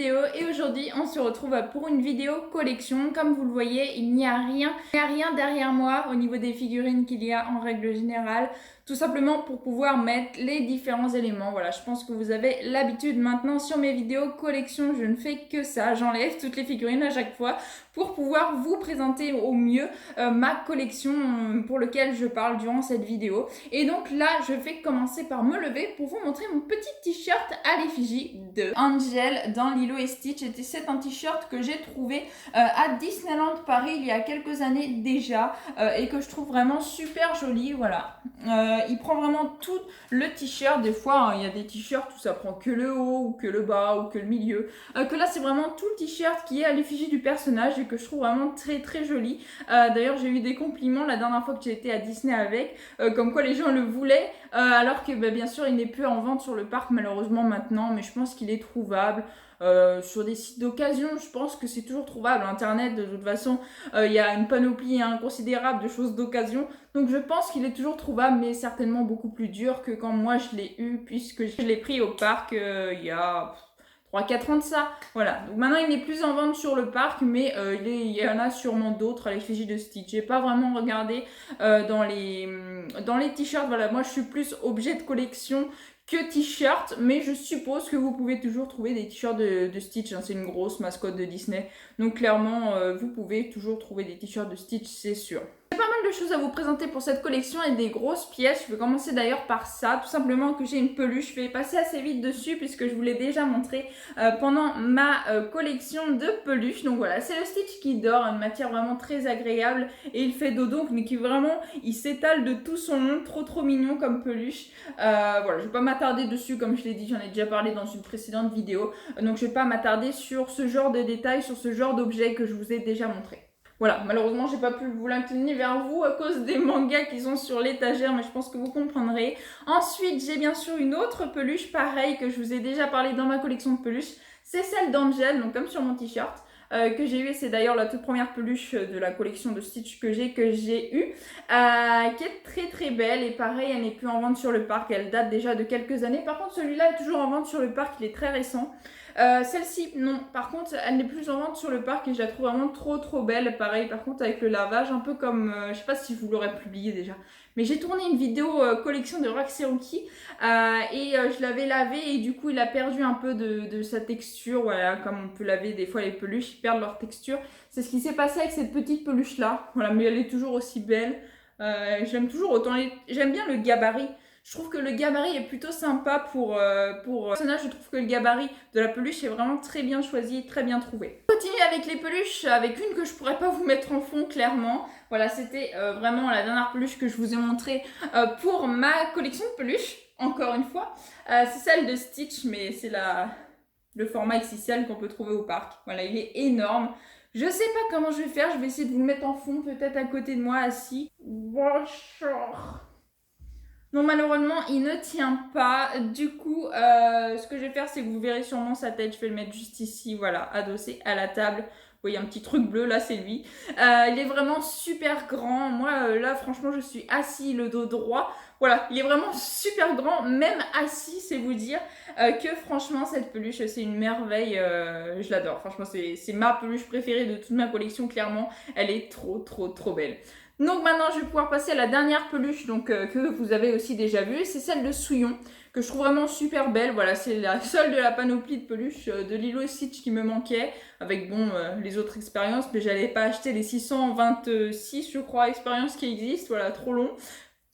vidéo et aujourd'hui on se retrouve pour une vidéo collection. Comme vous le voyez, il n'y a rien derrière moi au niveau des figurines qu'il y a en règle générale. Tout simplement pour pouvoir mettre les différents éléments. Voilà, je pense que vous avez l'habitude maintenant sur mes vidéos collection, je ne fais que ça. J'enlève toutes les figurines à chaque fois pour pouvoir vous présenter au mieux ma collection pour laquelle je parle durant cette vidéo. Et donc là, je vais commencer par me lever pour vous montrer mon petit t-shirt à l'effigie de Angel dans Lilo et Stitch. Et c'est un t-shirt que j'ai trouvé à Disneyland Paris il y a quelques années déjà et que je trouve vraiment super joli. Voilà. Il prend vraiment tout le t-shirt. Des fois, il y a des t-shirts où ça prend que le haut ou que le bas ou que le milieu. Que là, c'est vraiment tout le t-shirt qui est à l'effigie du personnage et que je trouve vraiment très très joli. D'ailleurs, j'ai eu des compliments la dernière fois que j'ai été à Disney avec, comme quoi les gens le voulaient, alors que bien sûr, il n'est plus en vente sur le parc malheureusement maintenant, mais je pense qu'il est trouvable. Sur des sites d'occasion, je pense que c'est toujours trouvable. Internet, de toute façon, il y a une panoplie inconsidérable de choses d'occasion. Donc je pense qu'il est toujours trouvable, mais certainement beaucoup plus dur que quand moi je l'ai eu, puisque je l'ai pris au parc il y a 3-4 ans de ça. Voilà. Donc maintenant, il n'est plus en vente sur le parc, mais il y en a sûrement d'autres à l'effigie de Stitch. J'ai pas vraiment regardé dans les t-shirts. Voilà, moi je suis plus objet de collection que t-shirt, mais je suppose que vous pouvez toujours trouver des t-shirts de Stitch, hein. C'est une grosse mascotte de Disney, donc clairement vous pouvez toujours trouver des t-shirts de Stitch, c'est sûr. J'ai pas mal de choses à vous présenter pour cette collection et des grosses pièces. Je vais commencer d'ailleurs par ça, tout simplement que j'ai une peluche. Je vais passer assez vite dessus puisque je vous l'ai déjà montré pendant ma collection de peluches. Donc voilà, c'est le Stitch qui dort, une matière vraiment très agréable et il fait dodo, mais qui vraiment, il s'étale de tout son long, trop mignon comme peluche. Voilà, je vais pas m'attarder dessus, comme je l'ai dit, j'en ai déjà parlé dans une précédente vidéo. Donc je vais pas m'attarder sur ce genre de détails, sur ce genre d'objet que je vous ai déjà montré. Voilà, malheureusement, j'ai pas pu vous l'incliner vers vous à cause des mangas qui sont sur l'étagère, mais je pense que vous comprendrez. Ensuite, j'ai bien sûr une autre peluche, pareil, que je vous ai déjà parlé dans ma collection de peluches. C'est celle d'Angel, donc comme sur mon t-shirt, que j'ai eu. C'est d'ailleurs la toute première peluche de la collection de Stitch que j'ai eue, qui est très belle. Et pareil, elle n'est plus en vente sur le parc, elle date déjà de quelques années. Par contre, celui-là est toujours en vente sur le parc, il est très récent. Celle-ci, non. Par contre, elle n'est plus en vente sur le parc et je la trouve vraiment trop belle. Pareil, par contre, avec le lavage, un peu comme... je sais pas si je vous l'aurais publié déjà. Mais j'ai tourné une vidéo collection de Roxy Rookie et je l'avais lavé et du coup, il a perdu un peu de sa texture. Voilà, comme on peut laver des fois les peluches, ils perdent leur texture. C'est ce qui s'est passé avec cette petite peluche-là. Voilà, mais elle est toujours aussi belle. J'aime toujours autant... J'aime bien le gabarit. Je trouve que le gabarit est plutôt sympa pour personnage. Je trouve que le gabarit de la peluche est vraiment très bien choisi, très bien trouvé. On continue avec les peluches, avec une que je pourrais pas vous mettre en fond clairement. Voilà, c'était vraiment la dernière peluche que je vous ai montrée pour ma collection de peluches, encore une fois. C'est celle de Stitch, mais c'est le format XXL qu'on peut trouver au parc. Voilà, il est énorme. Je sais pas comment je vais faire, je vais essayer de vous le mettre en fond, peut-être à côté de moi, assis. Bonjour. Non, malheureusement, il ne tient pas. Du coup, ce que je vais faire, c'est que vous verrez sûrement sa tête. Je vais le mettre juste ici, voilà, adossé à la table. Vous voyez un petit truc bleu, là, c'est lui. Il est vraiment super grand. Moi, là, franchement, je suis assis, le dos droit. Voilà, il est vraiment super grand. Même assis, c'est vous dire que franchement, cette peluche, c'est une merveille. Je l'adore. Franchement, c'est ma peluche préférée de toute ma collection, clairement. Elle est trop belle. Donc maintenant, je vais pouvoir passer à la dernière peluche que vous avez aussi déjà vue. C'est celle de Souillon, que je trouve vraiment super belle. Voilà, c'est la seule de la panoplie de peluches de Lilo et Stitch qui me manquait. Avec, les autres expériences. Mais j'allais pas acheter les 626, je crois, expériences qui existent. Voilà, trop long.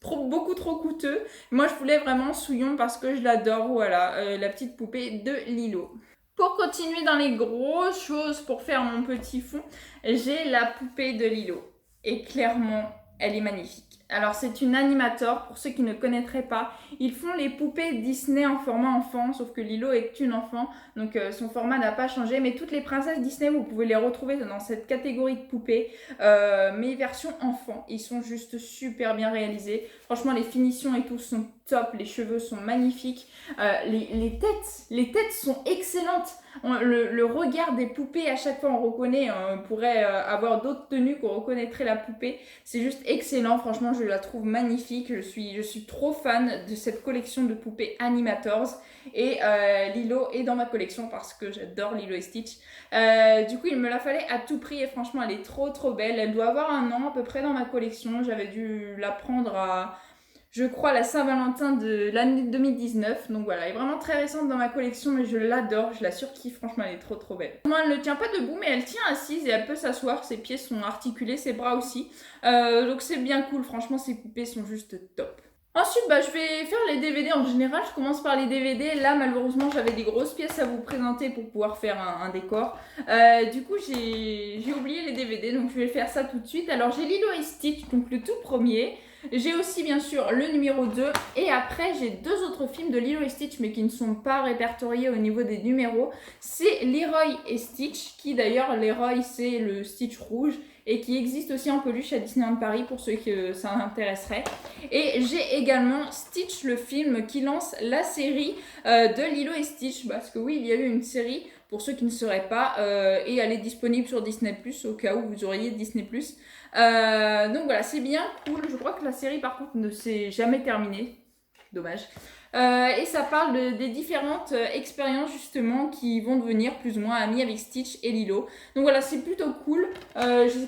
Beaucoup trop coûteux. Moi, je voulais vraiment Souillon parce que je l'adore. Voilà, la petite poupée de Lilo. Pour continuer dans les grosses choses, pour faire mon petit fond, j'ai la poupée de Lilo. Et clairement, elle est magnifique. Alors, c'est une Animator, pour ceux qui ne connaîtraient pas. Ils font les poupées Disney en format enfant, sauf que Lilo est une enfant, donc son format n'a pas changé. Mais toutes les princesses Disney, vous pouvez les retrouver dans cette catégorie de poupées, mais version enfant. Ils sont juste super bien réalisés. Franchement, les finitions et tout sont top, les cheveux sont magnifiques. Les têtes sont excellentes. Le regard des poupées, à chaque fois on reconnaît, on pourrait avoir d'autres tenues qu'on reconnaîtrait la poupée. C'est juste excellent, franchement je la trouve magnifique. Je suis trop fan de cette collection de poupées Animators. Et Lilo est dans ma collection parce que j'adore Lilo et Stitch. Du coup il me la fallait à tout prix et franchement elle est trop belle. Elle doit avoir 1 an à peu près dans ma collection. J'avais dû la prendre à, je crois, la Saint-Valentin de l'année 2019. Donc voilà, elle est vraiment très récente dans ma collection, mais je l'adore, je la surkiffe, franchement, elle est trop belle. Moi, elle ne tient pas debout, mais elle tient assise et elle peut s'asseoir. Ses pieds sont articulés, ses bras aussi. Donc c'est bien cool, franchement, ces poupées sont juste top. Ensuite, je vais faire les DVD en général. Je commence par les DVD. Là, malheureusement, j'avais des grosses pièces à vous présenter pour pouvoir faire un décor. Du coup, j'ai oublié les DVD, donc je vais faire ça tout de suite. Alors, j'ai Lilo et Stitch, donc le tout premier. J'ai aussi bien sûr le numéro 2 et après j'ai 2 autres films de Lilo et Stitch mais qui ne sont pas répertoriés au niveau des numéros. C'est Leroy et Stitch qui d'ailleurs Leroy c'est le Stitch rouge et qui existe aussi en peluche à Disneyland Paris pour ceux que ça intéresserait. Et j'ai également Stitch le film qui lance la série de Lilo et Stitch parce que oui il y a eu une série pour ceux qui ne sauraient pas et elle est disponible sur Disney+, au cas où vous auriez Disney+. Donc voilà, c'est bien cool. Je crois que la série par contre ne s'est jamais terminée. Dommage. Et ça parle des différentes expériences justement qui vont devenir plus ou moins amies avec Stitch et Lilo. Donc voilà, c'est plutôt cool. J'ai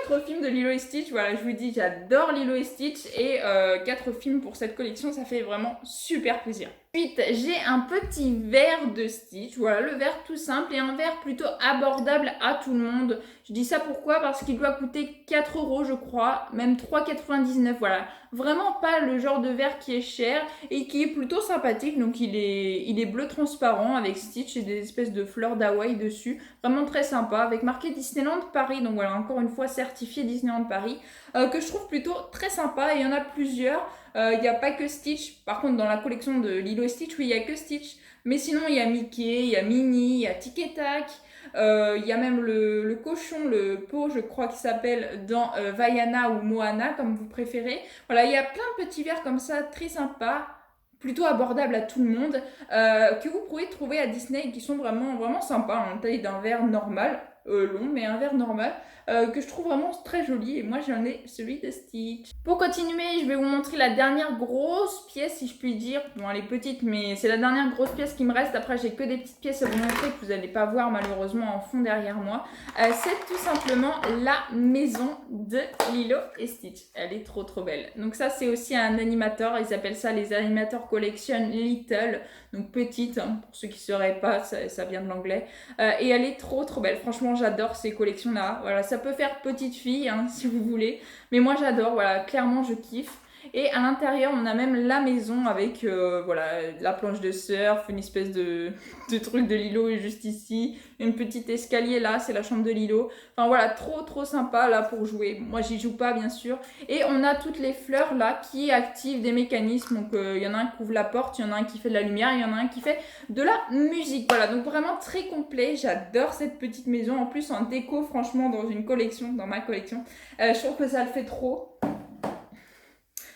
4 films de Lilo et Stitch. Voilà, je vous dis, j'adore Lilo et Stitch. Et 4 films pour cette collection, ça fait vraiment super plaisir. Ensuite, j'ai un petit verre de Stitch. Voilà, le verre tout simple et un verre plutôt abordable à tout le monde. Je dis ça pourquoi? Parce qu'il doit coûter 4 euros, je crois, même 3,99. Voilà, vraiment pas le genre de verre qui est cher et qui est plutôt sympathique. Donc, il est bleu transparent avec Stitch et des espèces de fleurs d'Hawaï dessus. Vraiment très sympa avec marqué Disneyland Paris. Donc, voilà, encore une fois certifié Disneyland Paris que je trouve plutôt très sympa. Et il y en a plusieurs. Il n'y a pas que Stitch. Par contre, dans la collection de Lilo et Stitch, oui, il n'y a que Stitch. Mais sinon, il y a Mickey, il y a Minnie, il y a Tic et Tac. Il y a même le cochon, le pot, je crois qu'il s'appelle, dans Vaiana ou Moana, comme vous préférez. Voilà, il y a plein de petits verres comme ça, très sympas, plutôt abordables à tout le monde, que vous pouvez trouver à Disney et qui sont vraiment sympas, en taille d'un verre normal. Long, mais un verre normal que je trouve vraiment très joli et moi j'en ai celui de Stitch. Pour continuer, je vais vous montrer la dernière grosse pièce si je puis dire. Bon, elle est petite mais c'est la dernière grosse pièce qui me reste. Après j'ai que des petites pièces à vous montrer que vous n'allez pas voir malheureusement en fond derrière moi. C'est tout simplement la maison de Lilo et Stitch. Elle est trop belle. Donc ça c'est aussi un animateur, ils appellent ça les animateurs collection Little. Donc petite, hein, pour ceux qui ne sauraient pas, ça vient de l'anglais. Et elle est trop belle. Franchement, j'adore ces collections-là. Voilà, ça peut faire petite fille, hein, si vous voulez. Mais moi, j'adore. Voilà, clairement, je kiffe. Et à l'intérieur, on a même la maison avec voilà, la planche de surf, une espèce de truc de Lilo est juste ici, une petite escalier là, c'est la chambre de Lilo. Enfin voilà, trop sympa là pour jouer. Moi, j'y joue pas bien sûr. Et on a toutes les fleurs là qui activent des mécanismes. Donc il y en a un qui ouvre la porte, il y en a un qui fait de la lumière, il y en a un qui fait de la musique. Voilà, donc vraiment très complet. J'adore cette petite maison. En plus, en déco, franchement, dans une collection, dans ma collection, je trouve que ça le fait trop.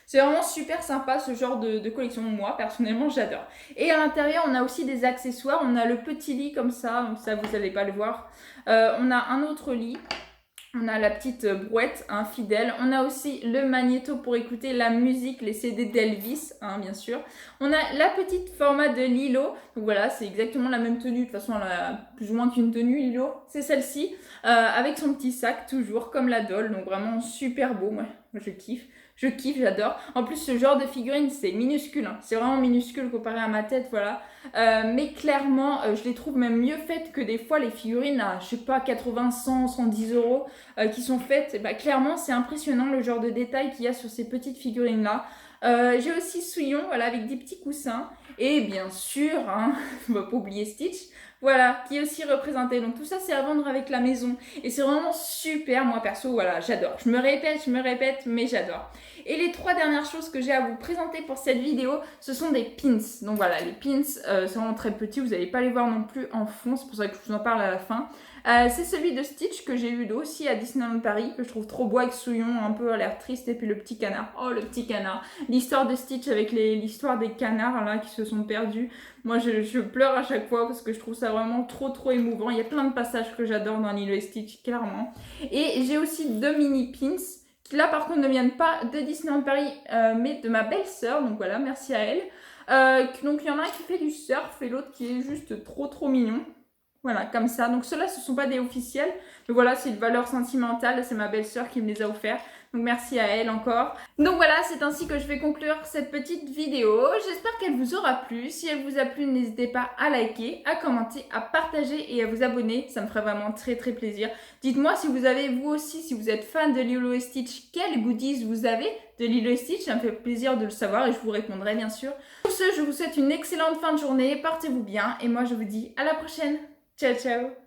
C'est vraiment super sympa ce genre de collection. Moi, personnellement, j'adore. Et à l'intérieur, on a aussi des accessoires. On a le petit lit comme ça. Donc ça, vous n'allez pas le voir. On a un autre lit. On a la petite brouette, hein, fidèle. On a aussi le magnéto pour écouter la musique, les CD d'Elvis, hein, bien sûr. On a la petite format de Lilo. Donc voilà, c'est exactement la même tenue. De toute façon, elle a plus ou moins qu'une tenue, Lilo. C'est celle-ci. Avec son petit sac, toujours, comme la doll. Donc vraiment super beau. Moi je kiffe. Je kiffe, j'adore. En plus, ce genre de figurine, c'est minuscule. Hein. C'est vraiment minuscule comparé à ma tête, voilà. Mais clairement, je les trouve même mieux faites que des fois les figurines à, je sais pas, 80, 100, 110 euros qui sont faites. Et bah, clairement, c'est impressionnant le genre de détails qu'il y a sur ces petites figurines-là. J'ai aussi Souillon, voilà, avec des petits coussins. Et bien sûr, hein, on va pas oublier Stitch. Voilà, qui est aussi représenté. Donc tout ça, c'est à vendre avec la maison. Et c'est vraiment super. Moi, perso, voilà, j'adore. Je me répète, mais j'adore. Et les 3 dernières choses que j'ai à vous présenter pour cette vidéo, ce sont des pins. Donc voilà, les pins, c'est vraiment très petit. Vous n'allez pas les voir non plus en fond. C'est pour ça que je vous en parle à la fin. C'est celui de Stitch que j'ai eu aussi à Disneyland Paris, que je trouve trop beau avec Souillon, un peu à l'air triste, et puis le petit canard. Oh, le petit canard. L'histoire de Stitch avec l'histoire des canards là qui se sont perdus. Moi, je pleure à chaque fois parce que je trouve ça vraiment trop émouvant. Il y a plein de passages que j'adore dans Lilo et Stitch, clairement. Et j'ai aussi 2 mini pins qui là par contre ne viennent pas de Disneyland Paris mais de ma belle-sœur, donc voilà, merci à elle. Donc il y en a un qui fait du surf et l'autre qui est juste trop mignon. Voilà, comme ça. Donc ceux-là, ce ne sont pas des officiels. Mais voilà, c'est une valeur sentimentale. C'est ma belle-sœur qui me les a offerts. Donc merci à elle encore. Donc voilà, c'est ainsi que je vais conclure cette petite vidéo. J'espère qu'elle vous aura plu. Si elle vous a plu, n'hésitez pas à liker, à commenter, à partager et à vous abonner. Ça me ferait vraiment très plaisir. Dites-moi si vous avez, vous aussi, si vous êtes fan de Lilo et Stitch, quels goodies vous avez de Lilo et Stitch. Ça me fait plaisir de le savoir et je vous répondrai bien sûr. Pour ce, je vous souhaite une excellente fin de journée. Portez-vous bien et moi je vous dis à la prochaine. Ciao ciao.